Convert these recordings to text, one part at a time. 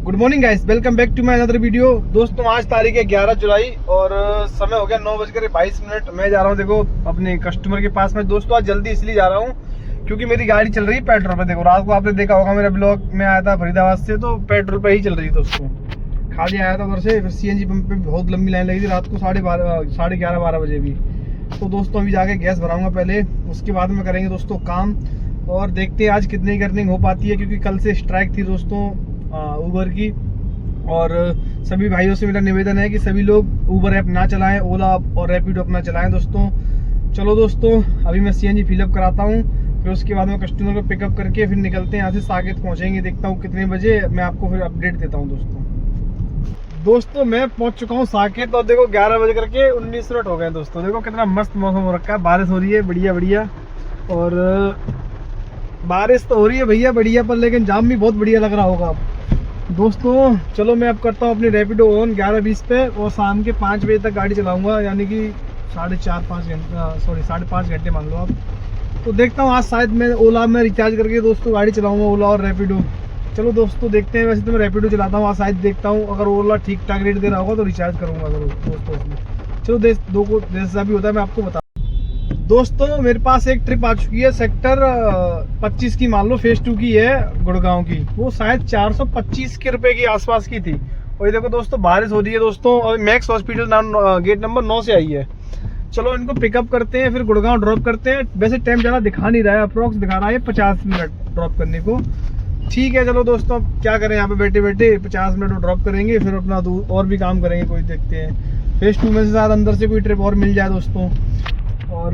Good morning guys, welcome back to my another video. दोस्तों आज तारीख है 11 जुलाई और समय हो गया 9:22। मैं जा रहा हूँ देखो अपने कस्टमर के पास में। दोस्तों आज जल्दी इसलिए जा रहा हूँ क्योंकि मेरी गाड़ी चल रही है पेट्रोल पे। देखो रात को आपने देखा होगा मेरा ब्लॉग में आया था फरीदाबाद से, तो पेट्रोल पे ही चल रही है दोस्तों। खाली आया था उधर से, फिर सीएनजी पंप पे बहुत लंबी लाइन लगी थी रात को 11:30 बजे भी। तो दोस्तों अभी जाके गैस भराऊंगा पहले, उसके बाद में करेंगे दोस्तों काम और देखते हैं आज कितनी अर्निंग हो पाती है, क्योंकि कल से स्ट्राइक थी दोस्तों उबर की। और सभी भाइयों से मेरा निवेदन है कि सभी लोग उबर ऐप ना चलाएं, ओला और रैपिडो अपना चलाएं दोस्तों। चलो दोस्तों अभी मैं सीएनजी फिलअप कराता हूं, फिर उसके बाद में कस्टमर को पिकअप करके फिर निकलते हैं यहाँ से। साकेत पहुंचेंगे, देखता हूँ कितने बजे, मैं आपको फिर अपडेट देता हूँ दोस्तों मैं पहुंच चुका हूँ साकेत और देखो 11 बजे करके 19 मिनट हो गए दोस्तों। देखो कितना मस्त मौसम हो रखा है, बारिश हो रही है बढ़िया बढ़िया। और बारिश तो हो रही है भैया बढ़िया, पर लेकिन जाम भी बहुत बढ़िया लग रहा होगा दोस्तों। चलो मैं अब करता हूँ अपनी रैपिडो ऑन 11:20 पे और शाम के 5 बजे तक गाड़ी चलाऊंगा, यानी कि 5.5 घंटे मान लो आप। तो देखता हूँ आज शायद मैं ओला में रिचार्ज करके दोस्तों गाड़ी चलाऊंगा, ओला और रैपिडो। चलो दोस्तों देखते हैं, वैसे तो मैं रैपिडो चलाता हूँ आज, शायद देखता हूँ अगर ओला ठीक ठाक रेट दे रहा होगा तो रिचार्ज करूँगा दोस्तों उसमें। चलो जैसा भी होता है मैं आपको बता। दोस्तों मेरे पास एक ट्रिप आ चुकी है सेक्टर 25 की, मान लो फेज 2 की है गुड़गांव की। वो शायद 425 के रुपए के आसपास की थी। और ये देखो दोस्तों बारिश हो रही है दोस्तों, और मैक्स हॉस्पिटल गेट नंबर 9 से आई है। चलो इनको पिकअप करते हैं फिर गुड़गांव ड्रॉप करते हैं। वैसे टाइम ज़्यादा दिखा नहीं रहा है, अप्रॉक्स दिखा रहा है 50 मिनट ड्रॉप करने को। ठीक है चलो दोस्तों अब क्या करें, यहाँ पे बैठे बैठे 50 मिनट ड्रॉप करेंगे, फिर अपना और भी काम करेंगे कोई, देखते हैं फेज 2 में से शायद अंदर से कोई ट्रिप और मिल जाए दोस्तों। और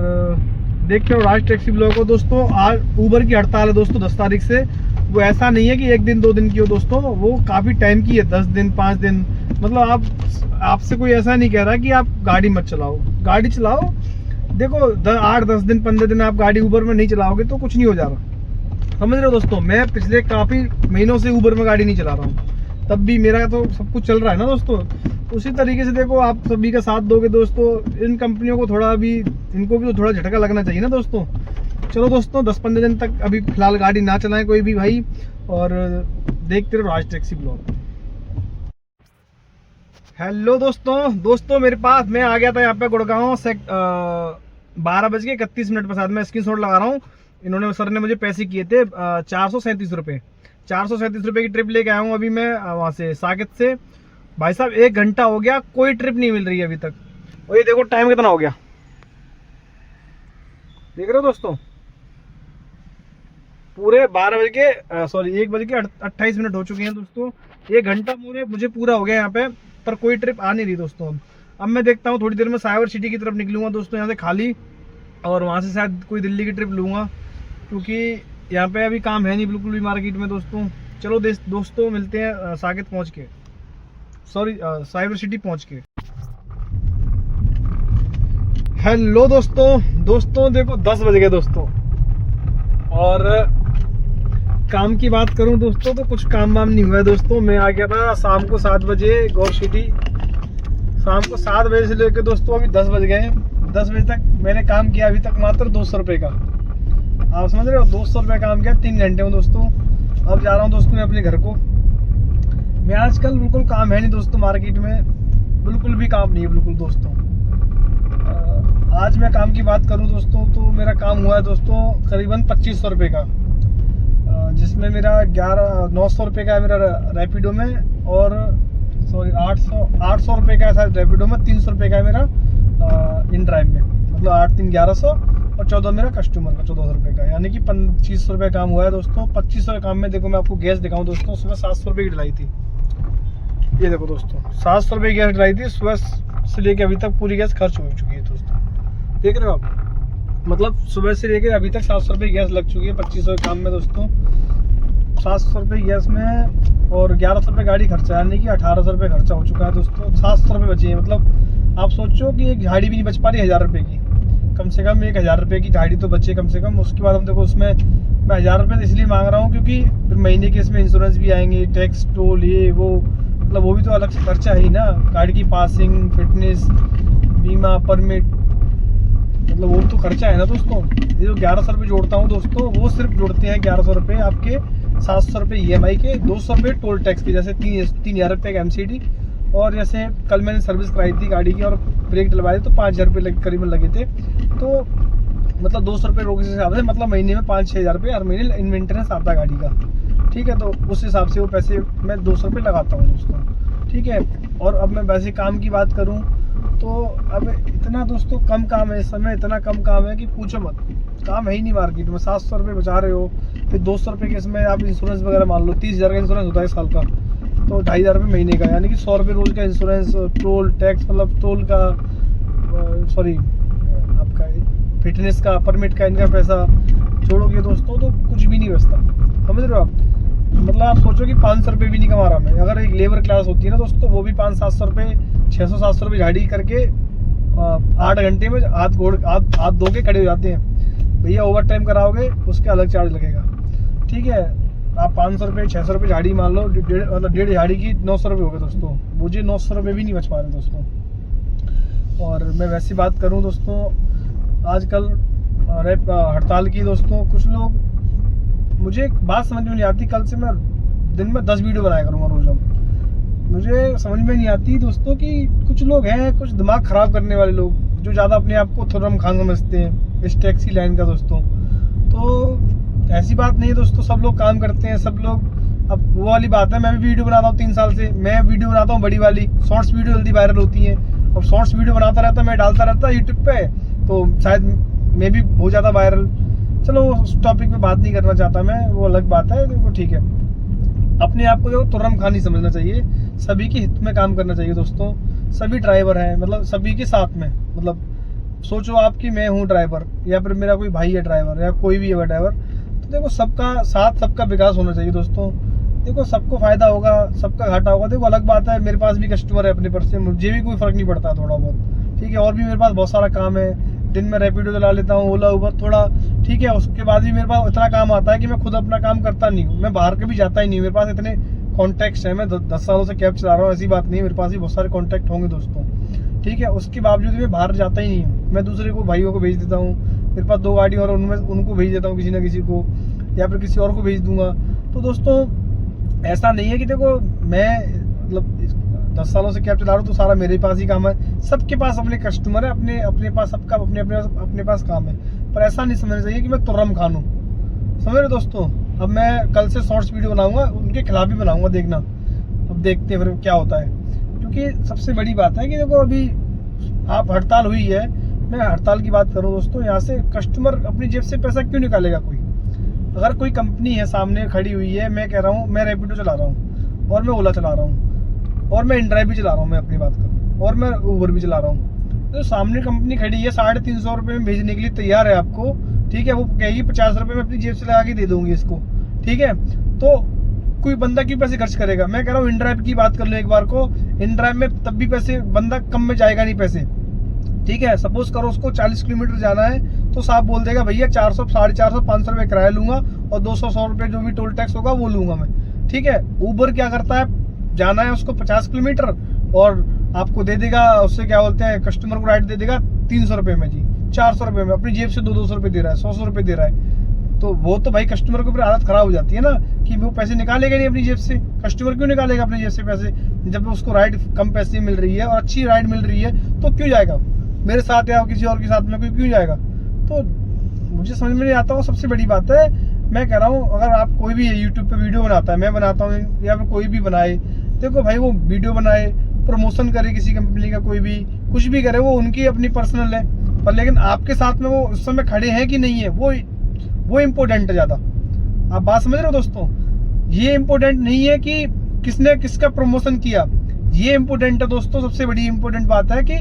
देखते हो राज टैक्सी ब्लॉग को दोस्तों। आज उबर की हड़ताल है दोस्तों 10 तारीख से। वो ऐसा नहीं है कि 1 दिन 2 दिन की हो दोस्तों, वो काफ़ी टाइम की है, 10 दिन 5 दिन। मतलब आपसे कोई ऐसा नहीं कह रहा कि आप गाड़ी मत चलाओ, गाड़ी चलाओ। देखो 8-10 दिन 15 दिन आप गाड़ी उबर में नहीं चलाओगे तो कुछ नहीं हो जा रहा, समझ रहे हो दोस्तों। मैं पिछले काफ़ी महीनों से उबर में गाड़ी नहीं चला रहा हूँ, तब भी मेरा तो सब कुछ चल रहा है ना दोस्तों। उसी तरीके से देखो आप सभी का साथ दोगे दोस्तों, इन कंपनियों को थोड़ा भी, इनको भी तो थोड़ा झटका लगना चाहिए ना दोस्तों। चलो दोस्तों 10-15 दिन तक अभी फिलहाल गाड़ी ना चलाएं कोई भी भाई, और देखते रहो राज टैक्सी ब्लॉग। हेलो दोस्तों मेरे पास मैं आ गया था यहाँ पे गुड़गांव से 12:31 पर। साथ में स्क्रीनशॉट लगा रहा हूँ, इन्होंने सर ने मुझे पैसे किए थे 437 रुपये। 437 रुपये की ट्रिप लेके आया हूँ अभी मैं वहाँ से साकेत से। भाई साहब 1 घंटा हो गया, कोई ट्रिप नहीं मिल रही है अभी तक। और ये देखो टाइम कितना हो गया, देख रहे हो दोस्तों, पूरे 1:28 हो चुके हैं दोस्तों। 1 घंटा मुझे पूरा हो गया यहाँ पे, पर कोई ट्रिप आ नहीं रही दोस्तों। अब मैं देखता हूँ थोड़ी देर में साइबर सिटी की तरफ निकलूंगा दोस्तों यहाँ से खाली, और वहाँ से शायद कोई दिल्ली की ट्रिप लूँगा, क्योंकि यहाँ पे अभी काम है नहीं बिल्कुल भी मार्केट में दोस्तों। चलो दोस्तों मिलते हैं साकेत पहुँच के, साइबर सिटी पहुँच के। हेलो दोस्तों देखो 10 बज गए दोस्तों। और काम की बात करूं दोस्तों तो कुछ काम वाम नहीं हुआ है दोस्तों। मैं आ गया था शाम को 7 बजे गौर सिटी, शाम को 7 बजे से लेकर दोस्तों अभी 10 बज गए। 10 बजे तक मैंने काम किया अभी तक मात्र 200 रुपये का, आप समझ रहे हो, 200 रुपये काम किया 3 घंटे में दोस्तों। अब जा रहा हूँ दोस्तों मैं अपने घर को। मैं आजकल बिल्कुल काम है नहीं दोस्तों, मार्केट में बिल्कुल भी काम नहीं है बिल्कुल दोस्तों। आज मैं काम की बात करूं दोस्तों तो मेरा काम हुआ है दोस्तों करीबन 2500 रुपये का, जिसमें मेरा 900 रुपये का है मेरा रैपिडो में, और 800 रुपये का है शायद रैपिडो में, 300 रुपये का है मेरा इन ड्राइव में। मतलब 8-3 1100 और 14 मेरा कस्टमर का 1400 रुपये का, यानी कि 2500 रुपये काम हुआ है दोस्तों। 2500 के काम में देखो मैं आपको गैस दिखाऊं दोस्तों, सुबह 700 रुपये की डलाई थी। ये देखो दोस्तों 700 रुपये की गैस डलाई थी, सुबह से लेके अभी तक पूरी गैस खर्च हो चुकी है दोस्तों, देख रहे हो आप। मतलब सुबह से लेके अभी तक 700 रुपये गैस लग चुकी है 2500 के काम में दोस्तों। 700 रुपये गैस में और 1100 रुपये गाड़ी खर्चा, यानी कि 1800 रुपये खर्चा हो चुका है दोस्तों। 700 रुपये बचे हैं, मतलब आप सोचो कि एक गाड़ी भी नहीं बच पा रही 1000 रुपये की, कम से कम 1000 रुपये की गाड़ी तो बचे कम से कम। उसके बाद हम देखो उसमें मैं 1000 रुपये इसलिए मांग रहा हूँ क्योंकि फिर महीने के इसमें इंश्योरेंस भी आएंगे, टैक्स टोल ये वो, मतलब वो भी तो अलग से खर्चा है ही ना। गाड़ी की पासिंग, फिटनेस, बीमा, परमिट, मतलब वो तो खर्चा है ना दोस्तों। ये जो 1100 रुपये जोड़ता हूँ दोस्तों, वो सिर्फ जोड़ते हैं 1100 रुपये आपके 700 रुपये EMI के, 200 रुपये टोल टैक्स के, जैसे 3,000 रुपये का MCD। और जैसे कल मैंने सर्विस कराई थी गाड़ी की और ब्रेक डलवाई तो 5,000 रुपये करीबन लगे थे। तो मतलब 200 रुपये रोज के हिसाब से मतलब महीने में 5-6 हज़ार रुपये हर महीने मेंटेनेंस आता है गाड़ी का। ठीक है, तो उस हिसाब से वो पैसे मैं 200 रुपये लगाता हूँ दोस्तों। ठीक है, और अब मैं वैसे काम की बात करूँ तो अब इतना दोस्तों कम काम है इस समय, इतना कम काम है कि पूछो मत। काम है ही नहीं मार्केट में। 700 रुपये बचा रहे हो, फिर 200 रुपये के इसमें आप इंश्योरेंस वगैरह मान लो, 30,000 का इंश्योरेंस होता है साल का, तो 2,500 रुपये महीने का, यानी कि 100 रुपये रोज का इंश्योरेंस, टोल टैक्स मतलब टोल का सॉरी आपका फिटनेस का, परमिट का, इनका पैसा छोड़ोगे दोस्तों तो कुछ भी नहीं बचता। समझ रहे हो आप? मतलब आप सोचो कि 500 रुपये भी नहीं कमा रहा मैं। अगर एक लेबर क्लास होती है ना दोस्तों, वो भी 500-700 रुपये, 600-700 रुपये झाड़ी करके 8 घंटे में हाथ धो के खड़े हो जाते हैं। भैया ओवर टाइम कराओगे उसके अलग चार्ज लगेगा। ठीक है, आप 500 रुपये 600 रुपये झाड़ी मान लो, मतलब 1.5 झाड़ी की 900 रुपये हो गए दोस्तों। मुझे 900 रुपये भी नहीं बच पा रहे दोस्तों। और मैं वैसी बात करूं दोस्तों, आजकल हड़ताल की दोस्तों, कुछ लोग, मुझे एक बात समझ में नहीं आती, कल से मैं दिन में 10 वीडियो बनाया करूँगा रोज। अब मुझे समझ में नहीं आती दोस्तों कि कुछ लोग हैं, कुछ दिमाग ख़राब करने वाले लोग, जो ज़्यादा अपने आप को थुर्रम खान समझते हैं इस टैक्सी लाइन का दोस्तों। तो ऐसी बात नहीं है दोस्तों, सब लोग काम करते हैं, सब लोग। अब वो वाली बात है, मैं भी वीडियो बनाता हूँ 3 साल से, मैं वीडियो बनाता हूँ बड़ी वाली, शॉर्ट्स वीडियो जल्दी वायरल होती हैं। अब शॉर्ट्स वीडियो बनाता रहता, मैं डालता रहता यूट्यूब पे, तो शायद मैं भी हो जाता वायरल। चलो उस टॉपिक पे बात नहीं करना चाहता मैं, वो अलग बात है। देखो ठीक है, अपने आप को देखो तुर्रम खान नहीं समझना चाहिए, सभी के हित में काम करना चाहिए दोस्तों। सभी ड्राइवर हैं, मतलब सभी के साथ में, मतलब सोचो आप कि मैं हूँ ड्राइवर, या फिर मेरा कोई भाई है ड्राइवर, या कोई भी है ड्राइवर, तो देखो सबका साथ, सबका विकास होना चाहिए दोस्तों। देखो सबको फायदा होगा, सबका घाटा होगा। देखो अलग बात है, मेरे पास भी कस्टमर है अपने पर से, मुझे भी कोई फर्क नहीं पड़ता थोड़ा बहुत। ठीक है, और भी मेरे पास बहुत सारा काम है, दिन में रैपिडो चला लेता हूँ, ओला उबर थोड़ा। ठीक है, उसके बाद भी मेरे पास इतना काम आता है कि मैं खुद अपना काम करता नहीं हूँ, मैं बाहर कभी जाता ही नहीं। मेरे पास इतने कॉन्टैक्ट्स हैं, मैं 10 सालों से कैब चला रहा हूँ, ऐसी बात नहीं, मेरे पास भी बहुत सारे कॉन्टैक्ट होंगे दोस्तों। ठीक है, उसके बावजूद मैं बाहर जाता ही नहीं हूँ, मैं दूसरे को भाइयों को भेज देता हूँ। मेरे पास 2 गाड़ी और उनमें उनको भेज देता हूँ, किसी ना किसी को, या फिर किसी और को भेज दूंगा। तो दोस्तों ऐसा नहीं है कि देखो मैं मतलब 10 सालों से कैब चला रहा हूँ तो सारा मेरे पास ही काम है। सबके पास अपने कस्टमर है, अपने पास सबका अपने पास काम है। पर ऐसा नहीं समझना चाहिए कि मैं तुर्रम खान हूँ। समझ रहे दोस्तों? अब मैं कल से शॉर्ट्स वीडियो बनाऊंगा, उनके खिलाफ भी बनाऊंगा, देखना। अब देखते हैं फिर क्या होता है। क्योंकि सबसे बड़ी बात है कि देखो अभी आप हड़ताल हुई है, मैं हड़ताल की बात करूँ दोस्तों, यहाँ से कस्टमर अपनी जेब से पैसा क्यों निकालेगा कोई? अगर कोई कंपनी है सामने खड़ी हुई है, मैं कह रहा हूँ मैं रैपिडो चला रहा हूँ, और मैं ओला चला रहा हूँ, और मैं इनड्राइव भी चला रहा हूँ, मैं अपनी बात करूँ, और मैं उबर भी चला रहा हूँ, तो सामने कंपनी खड़ी है 350 रुपये में भेजने के लिए तैयार है आपको। ठीक है, वो कहेगी 50 रुपये में अपनी जेब से लगा के दे दूंगी इसको। ठीक है, तो कोई बंदा क्यों पैसे खर्च करेगा? मैं कह रहा हूँ इनड्राइव की बात कर लो एक बार को, इनड्राइव में तब भी पैसे बंदा कम में जाएगा नहीं पैसे। ठीक है, सपोज करो उसको 40 किलोमीटर जाना है तो साहब बोल देगा भैया 400, 450, 500 रुपये किराया लूंगा और 200-100 रुपये जो भी टोल टैक्स होगा वो लूंगा मैं। ठीक है, उबर क्या करता है, जाना है उसको 50 किलोमीटर और आपको दे देगा, उससे क्या बोलते हैं, कस्टमर को राइड दे देगा 300 रुपये में जी, 400 रुपये में, अपनी जेब से 200 रुपये दे रहा है, 100 रुपये दे रहा है। तो वो तो भाई कस्टमर के ऊपर हालत खराब हो जाती है ना, कि वो पैसे निकालेगा नहीं अपनी जेब से। कस्टमर क्यों निकालेगा अपनी जेब से पैसे, जब उसको राइड कम पैसे मिल रही है और अच्छी राइड मिल रही है, तो क्यों जाएगा मेरे साथ या किसी और के साथ में, कोई क्यों जाएगा? तो मुझे समझ में नहीं आता। वो सबसे बड़ी बात है, मैं कह रहा हूँ अगर आप कोई भी यूट्यूब पे वीडियो बनाता है, मैं बनाता हूँ या फिर कोई भी बनाए, देखो भाई वो वीडियो बनाए, प्रमोशन करे किसी कंपनी का, कोई भी कुछ भी करे, वो उनकी अपनी पर्सनल है, पर लेकिन आपके साथ में वो उस समय खड़े हैं कि नहीं है, वो इम्पोर्टेंट है ज़्यादा। आप बात समझ रहे हो दोस्तों? ये इम्पोर्टेंट नहीं है कि किसने किसका प्रमोशन किया, ये इम्पोर्टेंट है दोस्तों। सबसे बड़ी इम्पोर्टेंट बात है कि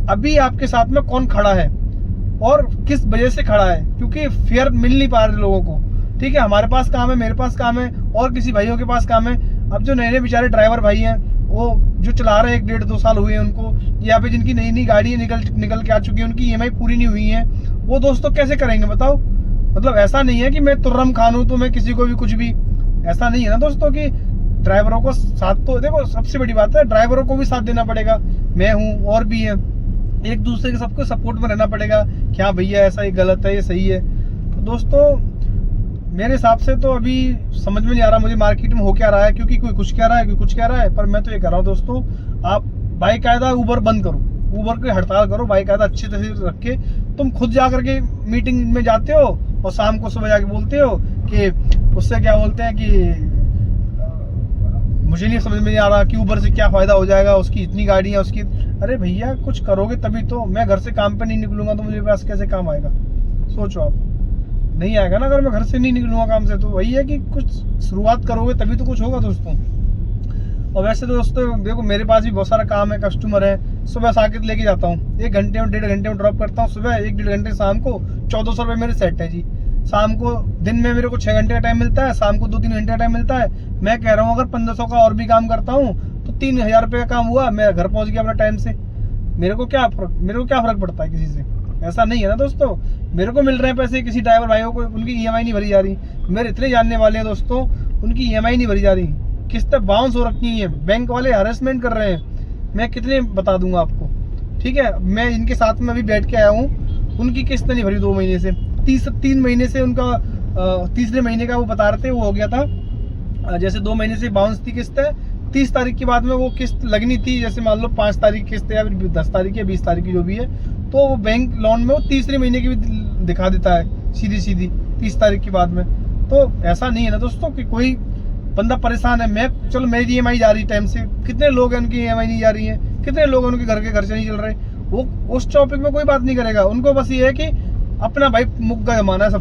अभी आपके साथ में कौन खड़ा है और किस वजह से खड़ा है, क्योंकि फेयर मिल नहीं पा रहे लोगों को। ठीक है, हमारे पास काम है, मेरे पास काम है, और किसी भाइयों के पास काम है। अब जो नए नए बेचारे ड्राइवर भाई हैं, वो जो चला रहे हैं 1-1.5-2 साल हुए हैं उनको, या फिर जिनकी नई नई गाड़ियाँ निकल के आ चुकी है, उनकी EMI पूरी नहीं हुई है, वो दोस्तों कैसे करेंगे बताओ? मतलब ऐसा नहीं है कि मैं तुर्रम खान हूं तो मैं किसी को भी कुछ भी, ऐसा नहीं है ना दोस्तों। कि ड्राइवरों को साथ, तो देखो सबसे बड़ी बात है ड्राइवरों को भी साथ देना पड़ेगा, मैं हूं और भी है, एक दूसरे के सबको सपोर्ट में रहना पड़ेगा। क्या भैया ऐसा, ये गलत है, ये सही है। तो दोस्तों मेरे हिसाब से तो अभी समझ में नहीं आ रहा मुझे मार्केट में हो क्या रहा है, क्योंकि कोई कुछ कह रहा है, कोई कुछ कह रहा है, पर मैं तो ये कह रहा हूँ दोस्तों, आप बाकायदा ऊबर बंद करो, ऊबर की हड़ताल करो बाकायदा अच्छे तरह से रख के। तुम खुद जा करके मीटिंग में जाते हो और शाम को सुबह जाके बोलते हो कि उससे क्या बोलते हैं कि मुझे नहीं समझ में नहीं आ रहा कि ऊबर से क्या फायदा हो जाएगा, उसकी इतनी गाड़ियाँ उसकी। अरे भैया कुछ करोगे तभी तो। मैं घर से काम पे नहीं निकलूंगा तो मुझे पास कैसे काम आएगा, सोचो आप। नहीं आएगा ना अगर मैं घर से नहीं निकलूंगा काम से। तो वही है कि कुछ शुरुआत करोगे तभी तो कुछ होगा दोस्तों। और वैसे तो दोस्तों देखो मेरे पास भी बहुत सारा काम है, कस्टमर है, सुबह साकेत लेके जाता हूँ, 1 घंटे में 1.5 घंटे में ड्रॉप करता हूँ सुबह, 1-1.5 घंटे शाम को, 1400 रुपये मेरे सेट है जी। शाम को दिन में मेरे को 6 घंटे का टाइम मिलता है, शाम को 2-3 घंटे का टाइम मिलता है। मैं कह रहा हूँ अगर 1500 का और भी काम करता हूँ तो 3000 रुपये का काम हुआ, मेरा घर पहुँच गया अपना टाइम से। मेरे को क्या फर्क पड़ता है किसी से? ऐसा नहीं है ना दोस्तों। मेरे को मिल रहे हैं पैसे, किसी ड्राइवर भाइयों को उनकी EMI नहीं भरी जा रही। मेरे इतने जानने वाले हैं दोस्तों, उनकी EMI नहीं भरी जा रही, किस्तें बाउंस हो रखी हैं, बैंक वाले हरेसमेंट कर रहे हैं। मैं कितने बता दूंगा आपको, ठीक है। मैं इनके साथ में अभी बैठ के आया हूँ, उनकी किस्त नहीं भरी 2 महीने से, 3 महीने से उनका तीसरे महीने का वो बता रहे थे वो हो गया था। जैसे 2 महीने से बाउंस थी किस्त, 30 तारीख के बाद में वो किस्त लगनी थी, जैसे मान लो 5 तारीख किस्त है या 10 तारीख या 20 तारीख की जो भी है, तो वो बैंक लोन में वो तीसरे महीने की भी दिखा देता है सीधी 30 तारीख के बाद में। तो ऐसा नहीं है ना दोस्तों कि कोई बंदा परेशान है। मैं चलो मेरी EMI जा रही टाइम से, कितने लोग हैं उनकी EMI नहीं जा रही है, कितने लोग हैं उनके घर के खर्चे नहीं चल रहे, वो उस टॉपिक में कोई बात नहीं करेगा। उनको बस ये है कि अपना भाई मुग्गा जमाना है,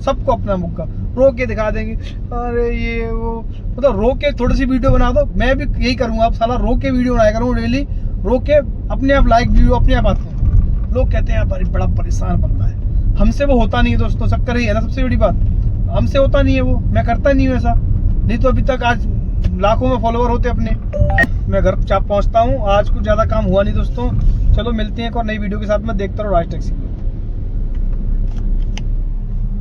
सबको अपना मुग्गा रो के दिखा देंगे। अरे ये वो मतलब रो के थोड़ी सी वीडियो बना दो, मैं भी यही करूँगा, अब साला रो के वीडियो बनाया करूँ डेली, रो के अपने आप लाइक वीडियो अपने आप आते हैं। लोग कहते हैं यार बड़ा परेशान बंदा है, हमसे वो होता नहीं है दोस्तों, चक्कर ही है ना सबसे बड़ी बात, हमसे होता नहीं है वो, मैं करता नहीं हूँ ऐसा, नहीं तो अभी तक आज लाखों में फॉलोवर होते अपने। मैं घर चाप पहुँचता हूँ, आज कुछ ज़्यादा काम हुआ नहीं दोस्तों। चलो मिलते हैं एक और नई वीडियो के साथ में, देखता रहो राज टैक्सी।